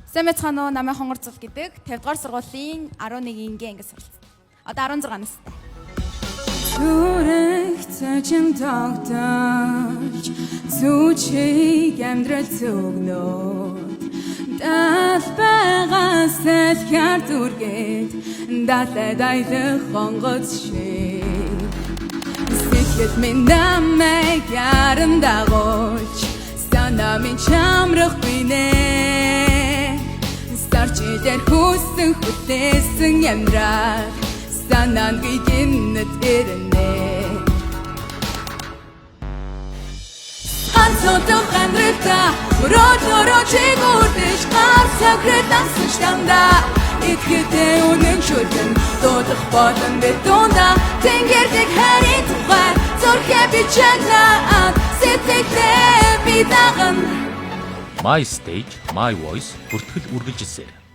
Сайн мэцхан уу, намайг Хонгор Цул гэдэг 50 дугаар сургуулийн 11-ийн ангид суралцсан. Одоо 16 настай. Зүрхцэн тогтож зүчиг амьдрал зүгнөд Далбагаас салхиар зүргээд далайд аялах хонгоц шиг Сэтгэл минь намайг яран дагуулж санаа минь чамрах бинэ Старчилэр хүссэн хүлээсэн амьдрал санаанд гинэт ирнэ Ганцхан хандрата мөрөөр чигүүрдэж гар сагрэдсэн штамда итгэдэг үнэн шүтэн дуудах болон бетонда тэнгэрдэг харин тухай зурхэ бичэглээд сэтгэлээ би даган My Stage, My Voice бүртгэл үргэлжилсэн.